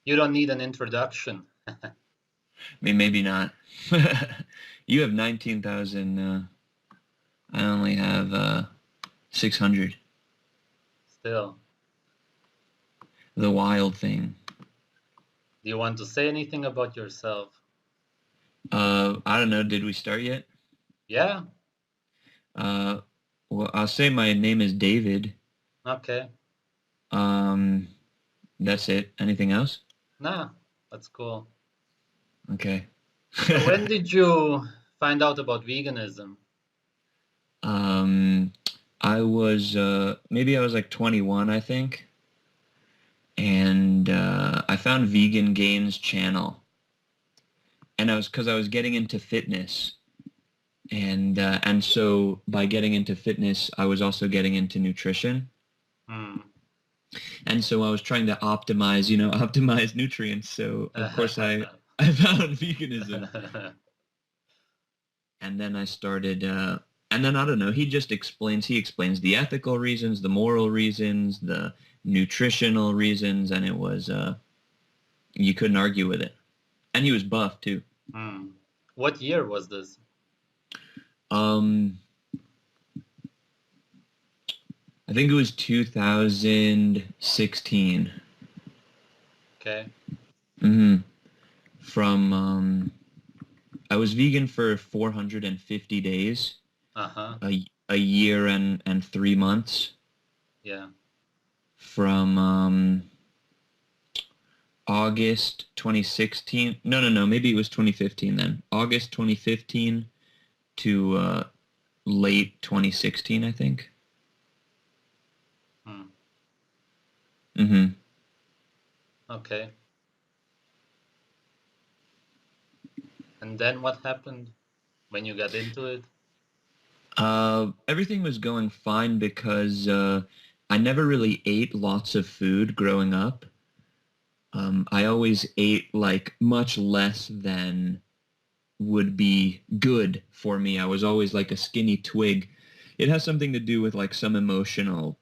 You don't need an introduction. I mean, maybe not. You have 19,000. I only have 600. Still. The wild thing. Do you want to say anything about yourself? I don't know. Did we start yet? Yeah? Uh, well, I'll say my name is David. Okay. Um, that's it. Anything else? Nah, that's cool. Okay. So when did you find out about veganism? um, I was maybe I was like 21, I think, and I found Vegan Gains channel, and I was getting into fitness, and so by getting into fitness, I was also getting into nutrition. Hmm. And so I was trying to optimize, optimize nutrients. So of course I found veganism, and then I started, and then I don't know, he explains the ethical reasons, the moral reasons, the nutritional reasons, and it was, you couldn't argue with it. And he was buff too. Hmm. What year was this? Um, I think it was 2016. Okay. hmm From, I was vegan for 450 days. Uh-huh. A year and 3 months Yeah. from August 2016. No, maybe it was 2015 then. August 2015 to late 2016, I think. Hmm. hmm Okay. And then what happened when you got into it? Everything was going fine because I never really ate lots of food growing up. I always ate like much less than would be good for me. I was always like a skinny twig. It has something to do with like some emotional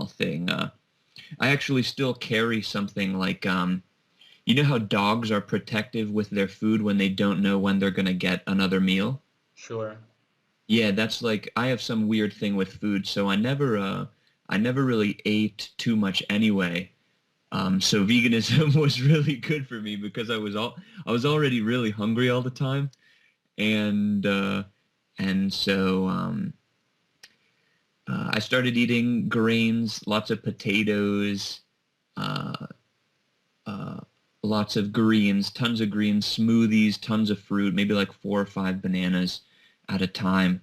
thing. I actually still carry something like you know how dogs are protective with their food when they don't know when they're gonna get another meal? Sure. Yeah, that's like I have some weird thing with food, so I never really ate too much anyway. So veganism was really good for me because I was already really hungry all the time, and so I started eating grains, lots of potatoes, uh, uh, lots of greens, tons of greens, smoothies, tons of fruit, maybe like 4 or 5 bananas at a time,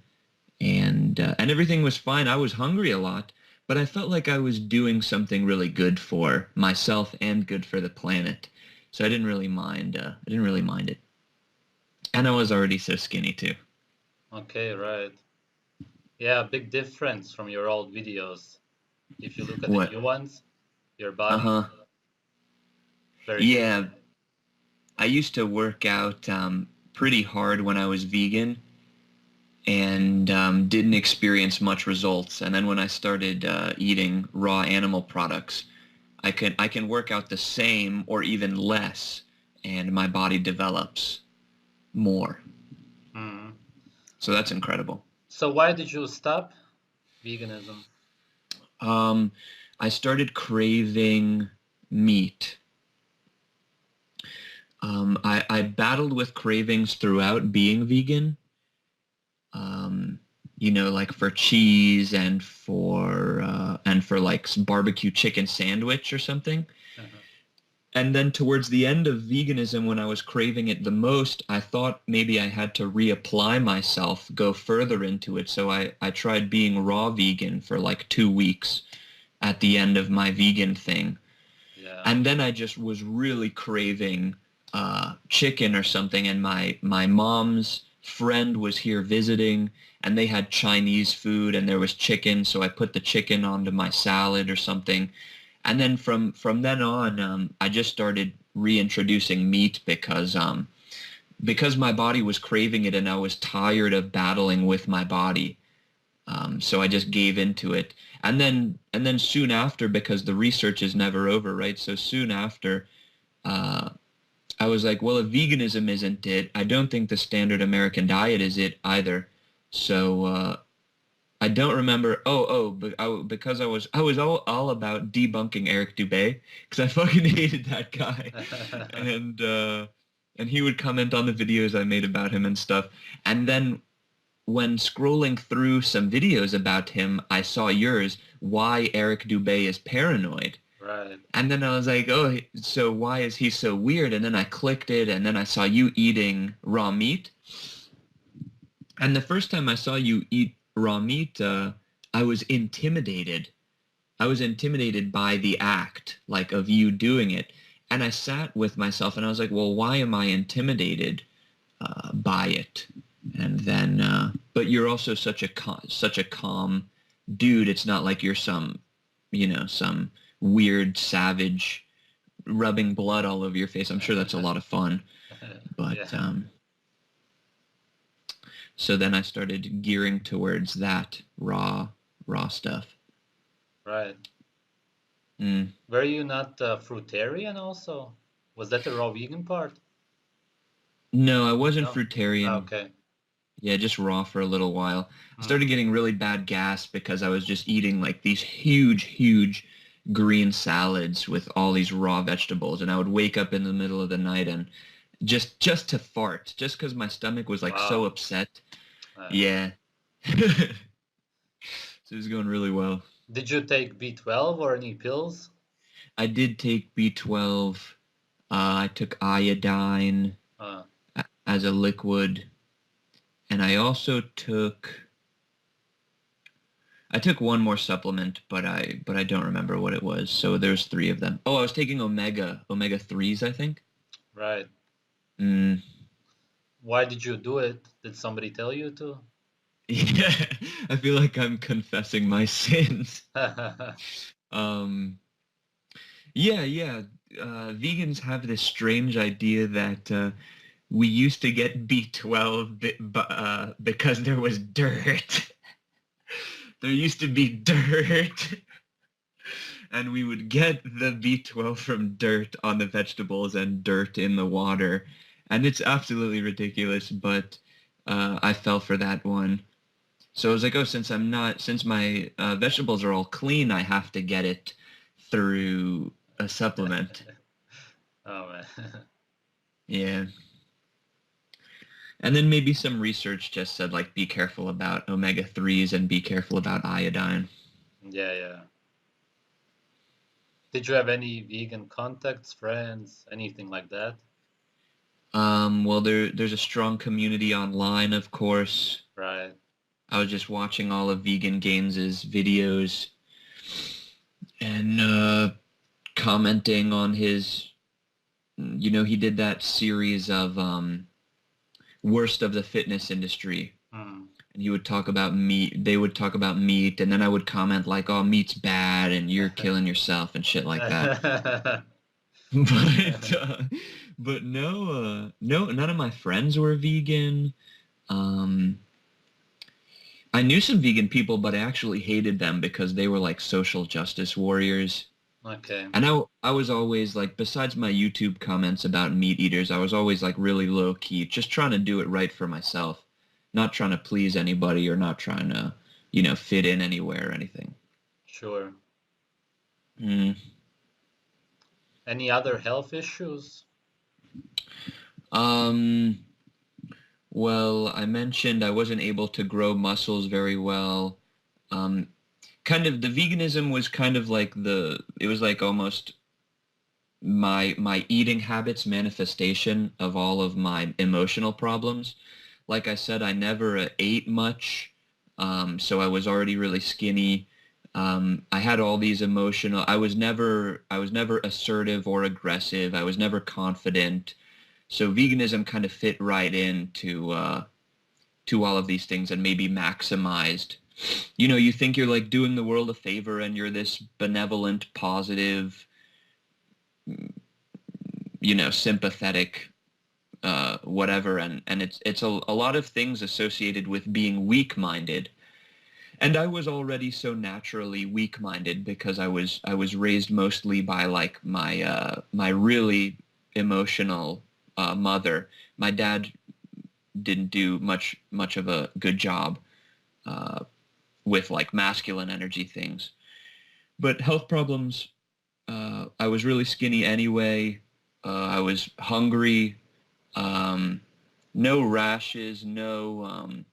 and everything was fine. I was hungry a lot, but I felt like I was doing something really good for myself and good for the planet. So I didn't really mind. I didn't really mind it, and I was already so skinny too. Okay, right. Yeah, big difference from your old videos. If you look at the What? new ones, your Uh body, huh. very Yeah, different. I used to work out pretty hard when I was vegan and didn't experience much results. And then when I started eating raw animal products, I can work out the same or even less, and my body develops more. Hmm. So that's incredible. So why did you stop veganism? Um, I started craving meat. I battled with cravings throughout being vegan. Um, like for cheese and for like some barbecue chicken sandwich or something. Uh-huh. And then towards the end of veganism, when I was craving it the most, I thought maybe I had to reapply myself, go further into it. So I tried being raw vegan for like 2 weeks at the end of my vegan thing. Yeah. And then I just was really craving chicken or something. And my mom's friend was here visiting, and they had Chinese food, and there was chicken. So I put the chicken onto my salad or something. And then from then on, I just started reintroducing meat because my body was craving it, and I was tired of battling with my body. So I just gave into it. And then soon after, because the research is never over, right? So soon after, uh, I was like, well, if veganism isn't it, I don't think the standard American diet is it either. So I don't remember. Because I was all about debunking Eric Dubay because I fucking hated that guy, and uh, and he would comment on the videos I made about him and stuff. And then when scrolling through some videos about him, I saw yours, why Eric Dubay is paranoid. Right. And then I was like, oh, so why is he so weird? And then I clicked it, and then I saw you eating raw meat. And the first time I saw you eat raw meat, I was intimidated. I was intimidated by the act, like, of you doing it. And I sat with myself, and I was like, well, why am I intimidated by it? And then, but you're also such a calm dude. It's not like you're some weird savage rubbing blood all over your face. I'm sure that's a lot of fun. But Yeah. so then I started gearing towards that raw stuff. Right. Mm. Were you not fruitarian also? Was that the raw vegan part? No, I wasn't No. Ah, fruitarian. okay. Yeah, just raw for a little while. I started Mm. getting really bad gas because I was just eating like these huge, huge green salads with all these raw vegetables, and I would wake up in the middle of the night and just to fart, just because my stomach was like so Wow. upset. Uh, Yeah. So it was going really well. did you take B12 or any pills? I did take B12. I took iodine Uh, as a liquid, and I took one more supplement, but I don't remember what it was. So there's three of them. Oh, I was taking omega threes, I think. right. Mm, Why did you do it? Did somebody tell you to? yeah, I feel like I'm confessing my sins. Um, yeah, yeah. Vegans have this strange idea that we used to get B12 because there was dirt. There used to be dirt, and we would get the B12 from dirt on the vegetables and dirt in the water. And it's absolutely ridiculous, but I fell for that one. So I was like, oh, since my vegetables are all clean, I have to get it through a supplement. Oh man. Yeah. And then maybe some research just said, like, be careful about omega-3s and be careful about iodine. Yeah, yeah. Did you have any vegan contacts, friends, anything like that? Well, there's a strong community online, of course. Right. I was just watching all of Vegan Games' videos and commenting on his, he did that series of worst of the fitness industry. Hmm. And he would talk about meat. They would talk about meat, and then I would comment like, "Oh, meat's bad, and you're killing yourself and shit like that." But but no, none of my friends were vegan. Um, I knew some vegan people, but I actually hated them because they were like social justice warriors. Okay. And I was always like, besides my YouTube comments about meat eaters, I was always like really low key, just trying to do it right for myself, not trying to please anybody or not trying to, fit in anywhere or anything. Sure. Mm. Any other health issues? Um, well, I mentioned I wasn't able to grow muscles very well. Um, Kind of the veganism was kind of like it was like almost my eating habits manifestation of all of my emotional problems. Like I said, I never ate much, so I was already really skinny. I had all these emotional. I was never assertive or aggressive. I was never confident. So veganism kind of fit right into to all of these things and maybe maximized. You think you're like doing the world a favor and you're this benevolent, positive, sympathetic, whatever, and it's a lot of things associated with being weak-minded. and I was already so naturally weak-minded because I was raised mostly by like my really emotional mother. My dad didn't do much of a good job uh, with like masculine energy things. But health problems, I was really skinny anyway. I was hungry. Um, no rashes, no.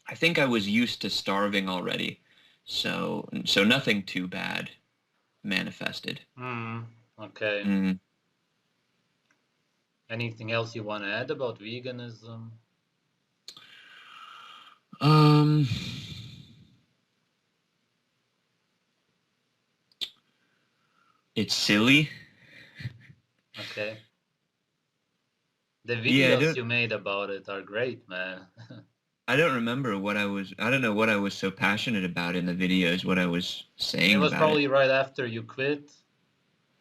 I think I was used to starving already, so nothing too bad manifested. Mm, okay. Mm. Anything else you want to add about veganism? Um, it's silly. Okay. The Yeah, videos you made about it are great, man. I don't remember what I don't know what I was so passionate about in the videos, what I was It saying was about it. probably right after you quit.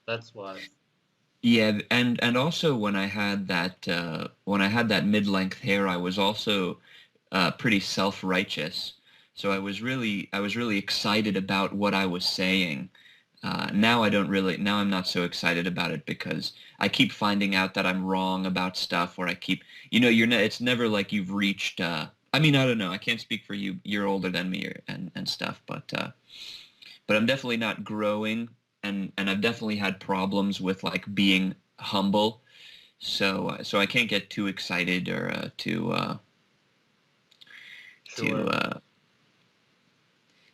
That's why. Yeah, and also when I had that mid-length hair, I was also pretty self-righteous. So I was really excited about what I was saying. Now I'm not so excited about it because I keep finding out that I'm wrong about stuff, or I keep, it's never like you've reached, I mean, I don't know. I can't speak for you. You're older than me and stuff, but I'm definitely not growing, and I've definitely had problems with like being humble. So I can't get too excited or to Sure.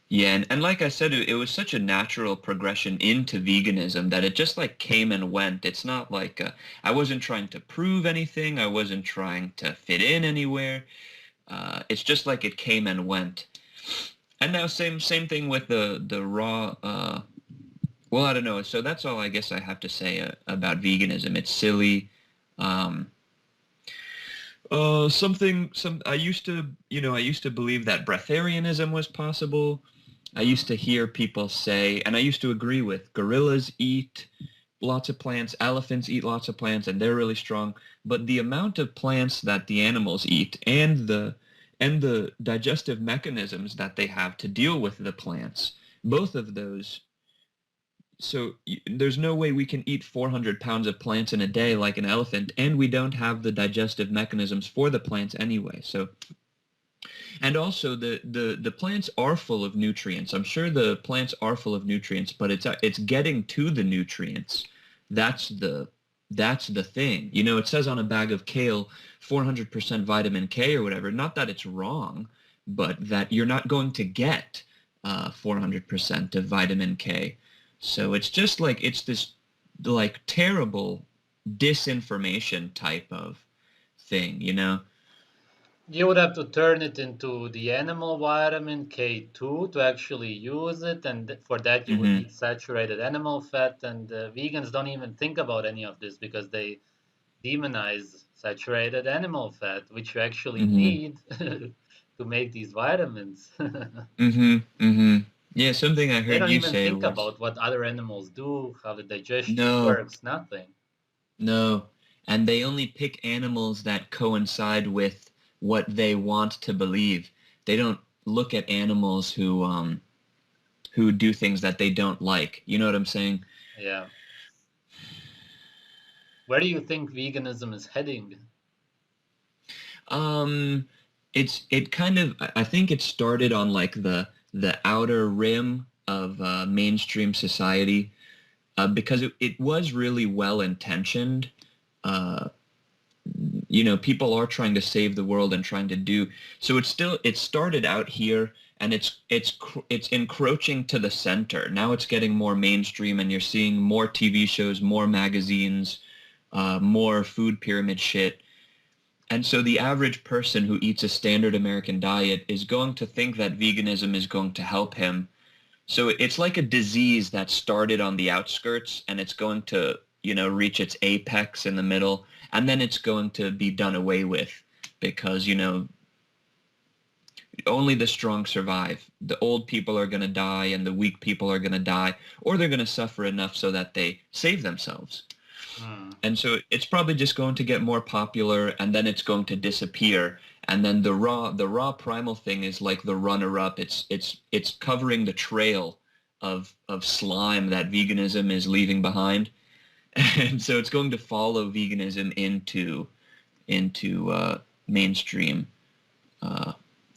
yeah, and like I said, it was such a natural progression into veganism that it just like came and went. It's not like I wasn't trying to prove anything. I wasn't trying to fit in anywhere. It's just like it came and went. And now same thing with the raw. Well, I don't know. So that's all I guess I have to say about veganism. It's silly. Um, I used to, I used to believe that breatharianism was possible. I used to hear people say, and I used to agree with, gorillas eat lots of plants, elephants eat lots of plants, and they're really strong. But the amount of plants that the animals eat and the digestive mechanisms that they have to deal with the plants, both of those. So there's no way we can eat 400 pounds of plants in a day like an elephant, and we don't have the digestive mechanisms for the plants anyway. So, and also the plants are full of nutrients. I'm sure the plants are full of nutrients, but it's getting to the nutrients. That's the that's the thing. It says on a bag of kale 400% vitamin K or whatever. Not that it's wrong, but that you're not going to get 400% of vitamin K. So it's just like it's this like terrible disinformation type of thing. You would have to turn it into the animal vitamin K2 to actually use it, and for that you would Hmm. need saturated animal fat. And vegans don't even think about any of this because they demonize saturated animal fat, which you actually Hmm. need to make these vitamins. Hmm. Hmm. Yeah, something I They heard don't you even say think was about what other animals do, how the digestion no, works, nothing. no, and they only pick animals that coincide with what they want to believe. They don't look at animals who do things that they don't like. You know what I'm saying? Yeah. Where do you think veganism is heading? Um, it kind of I think it started on like the outer rim of mainstream society because it was really well intentioned. Uh, People are trying to save the world and trying to do so. It started out here, and it's encroaching to the center. Now it's getting more mainstream, and you're seeing more TV shows, more magazines, more food pyramid shit. And so the average person who eats a standard American diet is going to think that veganism is going to help him. So it's like a disease that started on the outskirts, and it's going to, reach its apex in the middle, and then it's going to be done away with because, only the strong survive. The old people are going to die and the weak people are going to die, or they're going to suffer enough so that they save themselves. Hmm. And so it's probably just going to get more popular, and then it's going to disappear. And then the raw primal thing is like the runner-up. It's covering the trail of slime that veganism is leaving behind. And so it's going to follow veganism into mainstream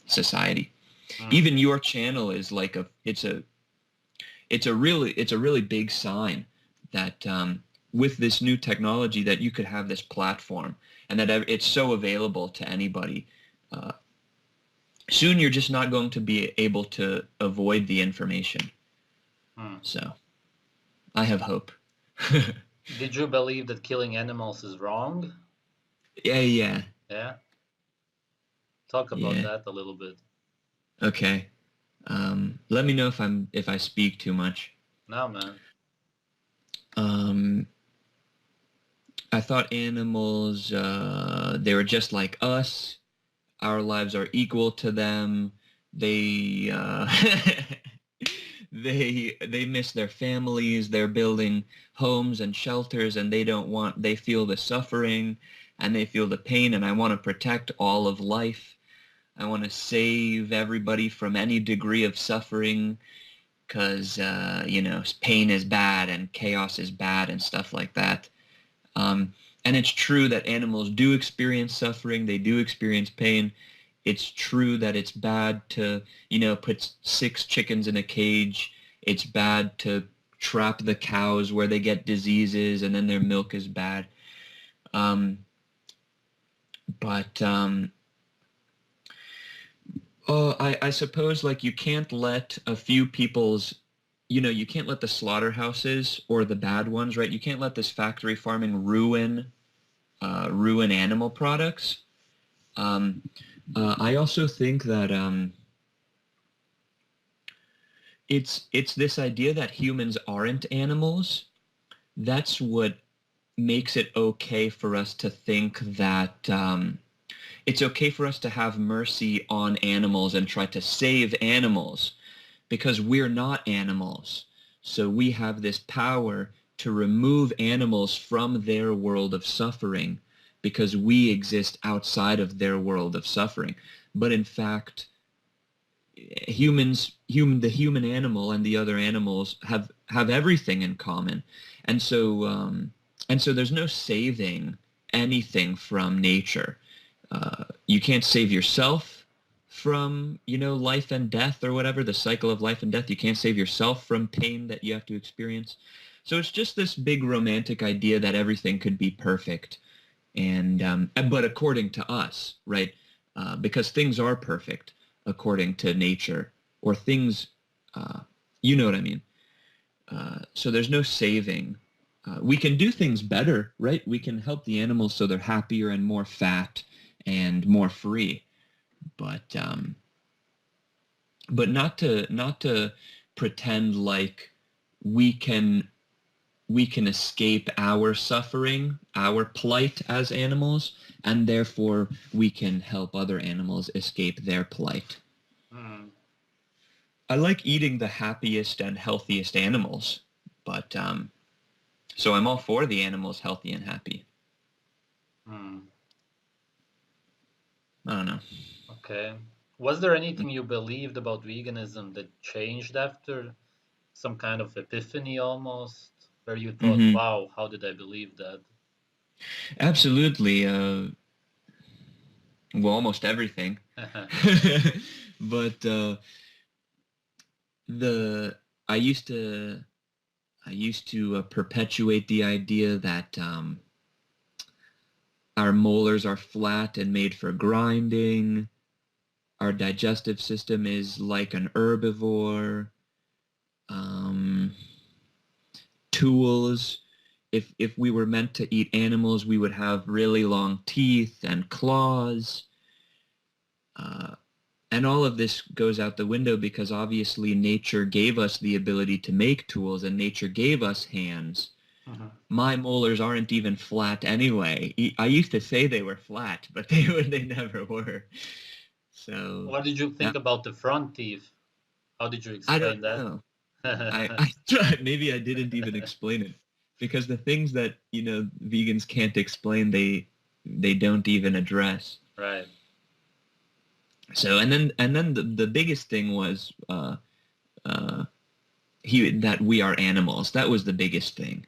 society. Mm. Even your channel is like it's a really big sign that with this new technology that you could have this platform and that it's so available to anybody. Uh, Soon you're just not going to be able to avoid the information. Mm. So I have hope. Did you believe that killing animals is wrong? Yeah, yeah, Yeah. Talk about yeah. that a little bit. Okay. Let me know if I speak too much. No, man. Um, I thought animals they were just like us. Our lives are equal to them. They they miss their families. They're building homes and shelters, and they feel the suffering and they feel the pain, and I want to protect all of life. I want to save everybody from any degree of suffering because pain is bad and chaos is bad and stuff like that. And it's true that animals do experience suffering. They do experience pain. It's true that it's bad to, put 6 chickens in a cage. It's bad to trap the cows where they get diseases and then their milk is bad. Um, but I suppose like you can't let a few people's, you can't let the slaughterhouses or the bad ones, right? You can't let this factory farming ruin animal products. I also think that it's this idea that humans aren't animals. That's what makes it okay for us to think that it's okay for us to have mercy on animals and try to save animals because we're not animals. So we have this power to remove animals from their world of suffering because we exist outside of their world of suffering. But in fact, the human animal and the other animals have everything in common. And so there's no saving anything from nature. You can't save yourself from, life and death or whatever, the cycle of life and death. You can't save yourself from pain that you have to experience. So it's just this big romantic idea that everything could be perfect. But according to us, right? Because things are perfect according to nature, or things, you know what I mean? So there's no saving. We can do things better, right? We can help the animals so they're happier and more fat and more free. But not to pretend like we can escape our suffering, our plight as animals, and therefore we can help other animals escape their plight. Mm. I like eating the happiest and healthiest animals, but so I'm all for the animals healthy and happy. Mm. I don't know. Okay. Was there anything you believed about veganism that changed after some kind of epiphany almost, where you thought, Hmm. wow, how did I believe that? Absolutely. Well, almost everything. But the I used to perpetuate the idea that our molars are flat and made for grinding. Our digestive system is like an herbivore. Um, Tools. If we were meant to eat animals, we would have really long teeth and claws. Uh, and all of this goes out the window because obviously nature gave us the ability to make tools and nature gave us hands. Mhm. My molars aren't even flat anyway. I used to say they were flat, but they never were. So What did you that, think about the front teeth? How did you I explain don't that? know. I tried. Maybe I didn't even explain it because the things that vegans can't explain, they don't even address. Right. So and then the biggest thing was uh, that we are animals. That was the biggest thing.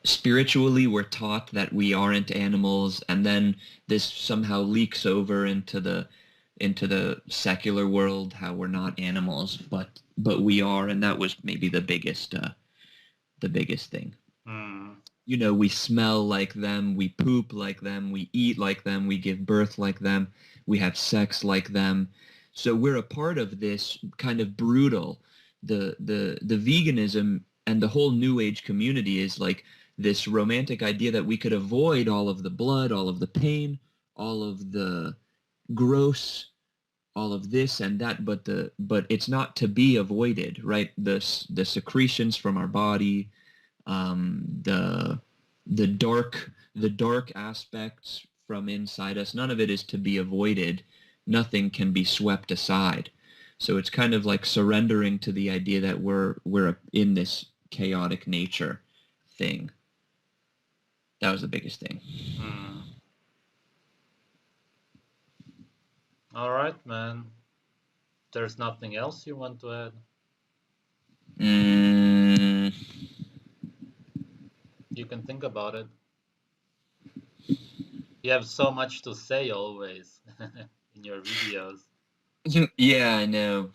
Spiritually, we're taught that we aren't animals, and then this somehow leaks over into the secular world, how we're not animals, but we are, and that was maybe the biggest thing. Mm. You know, we smell like them, we poop like them, we eat like them, we give birth like them, we have sex like them. So we're a part of this kind of brutal, the veganism and the whole new age community is like this romantic idea that we could avoid all of the blood, all of the pain, all of the gross, all of this and that, but it's not to be avoided, right? The secretions from our body, the the dark aspects from inside us, none of it is to be avoided. Nothing can be swept aside. So it's kind of like surrendering to the idea that we're in this chaotic nature thing. That was the biggest thing. Mm. All right, man. There's nothing else you want to add? Mm, You can think about it. You have so much to say always in your videos. yeah, I know.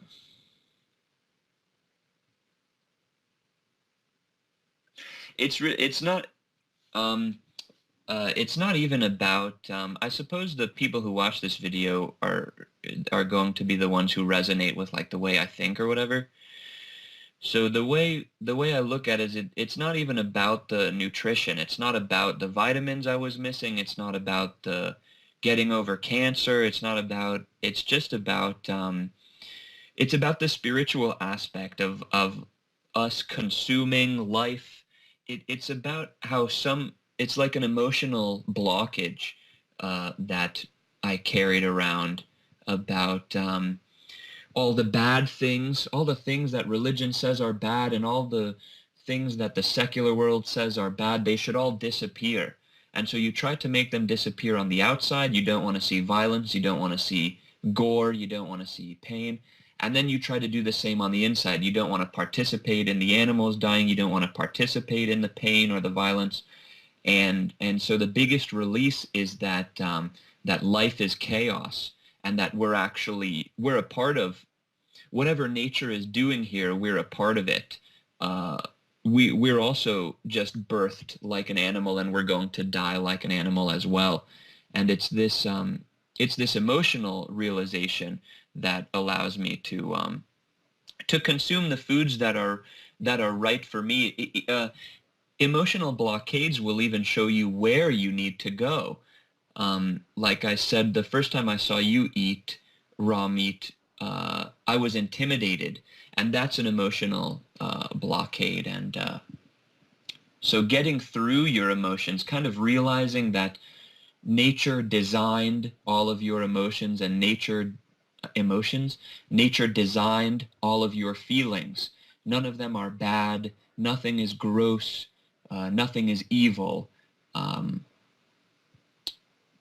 It's not um it's not even about, I suppose the people who watch this video are going to be the ones who resonate with like the way I think or whatever. So the way I look at it is it's not even about the nutrition. It's not about the vitamins I was missing. It's not about the getting over cancer. It's just about it's about the spiritual aspect of us consuming life. It's about how it's like an emotional blockage that I carried around about all the bad things, all the things that religion says are bad, and all the things that the secular world says are bad. They should all disappear. And so you try to make them disappear on the outside. You don't want to see violence. You don't want to see gore. You don't want to see pain. And then you try to do the same on the inside. You don't want to participate in the animals dying. You don't want to participate in the pain or the violence. And so the biggest release is that life is chaos, and that we're a part of whatever nature is doing here. We're a part of it. Uh, we're also just birthed like an animal, and we're going to die like an animal as well. And it's this emotional realization that allows me to consume the foods that are right for me. Emotional blockades will even show you where you need to go. Like I said, the first time I saw you eat raw meat, I was intimidated, and that's an emotional blockade. And so getting through your emotions, kind of realizing that nature designed all of your emotions, nature designed all of your feelings. None of them are bad. Nothing is gross. Nothing is evil. Um,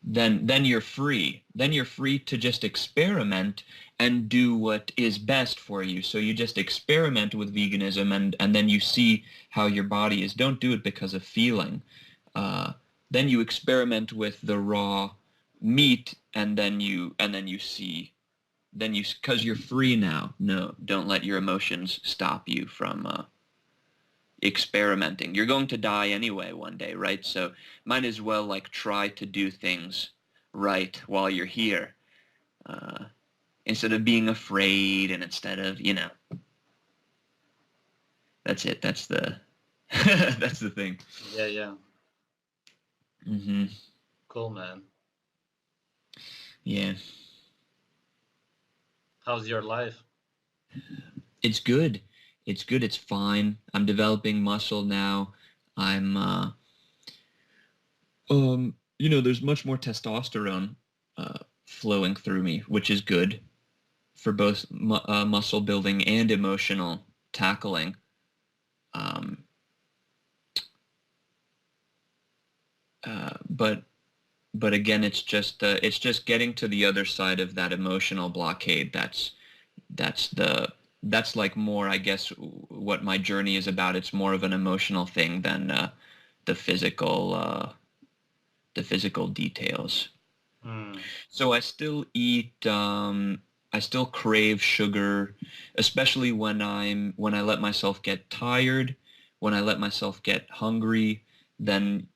then you're free. Then you're free to just experiment and do what is best for you. So you just experiment with veganism, and then you see how your body is. Don't do it because of feeling. Uh, then you experiment with the raw meat, and then you see. Then you, because you're free now. No, don't let your emotions stop you from experimenting. You're going to die anyway one day, right? So might as well like try to do things right while you're here, uh, instead of being afraid, and instead of, that's it. That's the that's the thing. Yeah, yeah. Hmm. Cool, man. Yeah, How's your life? it's good. It's good. It's fine. I'm developing muscle now. I'm there's much more testosterone flowing through me, which is good for both muscle building and emotional tackling. Um, but but again, it's just getting to the other side of that emotional blockade. That's the that's like more, I guess, what my journey is about. It's more of an emotional thing than the physical the physical details. Mm. So I still eat. I still crave sugar, especially when I let myself get tired, when I let myself get hungry. Then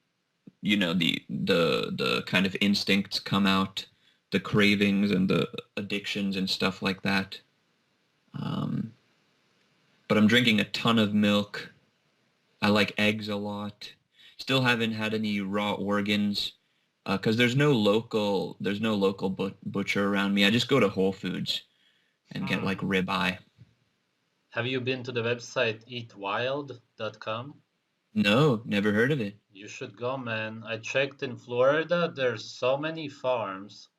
the kind of instincts come out, the cravings and the addictions and stuff like that. Um, but I'm drinking a ton of milk. I like eggs a lot. Still haven't had any raw organs because there's no local butcher around me. I just go to Whole Foods and get like Hmm. ribeye. Have you been to the website eatwild.com? No, never heard of it. You should go, man. I checked in Florida. There's so many farms.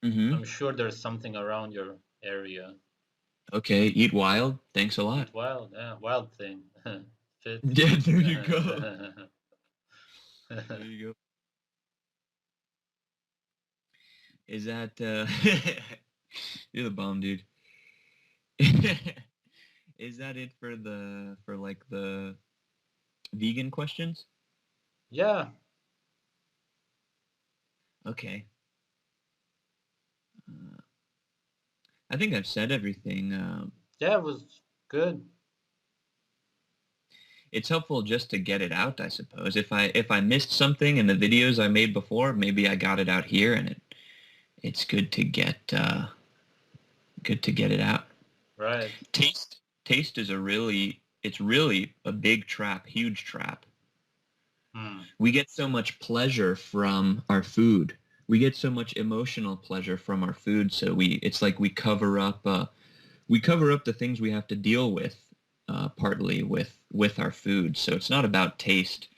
Mm-hmm. I'm sure there's something around your area. Okay, eat wild. Thanks a lot. Eat wild, yeah, wild thing. Fits. Yeah, there you go. There you go. Is that you're the bomb, dude. Is that it for like the vegan questions? Yeah, Okay. Uh, I think I've said everything. yeah, it was good. It's helpful just to get it out, I suppose. If I missed something in the videos I made before, maybe I got it out here, and it's good to get it out. Right. Taste is it's really a big trap, huge trap. Hmm. We get so much pleasure from our food. We get so much emotional pleasure from our food, so it's like we cover up the things we have to deal with partly with our food. So it's not about taste.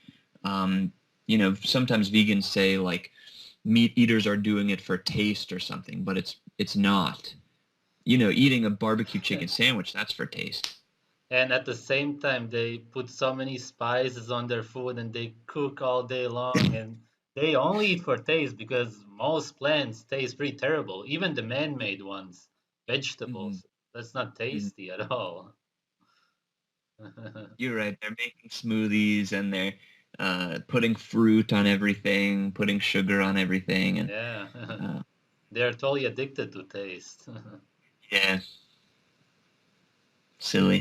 Um, sometimes vegans say like meat eaters are doing it for taste or something, but it's not. Eating a barbecue chicken sandwich, that's for taste. And at the same time, they put so many spices on their food and they cook all day long and they only eat for taste because most plants taste pretty terrible. Even the man-made ones, Hmm. vegetables, that's not Hmm. tasty at all. You're right. They're making smoothies and they're putting fruit on everything, putting sugar on everything, and Yeah, uh, they're totally addicted to taste. yeah, silly.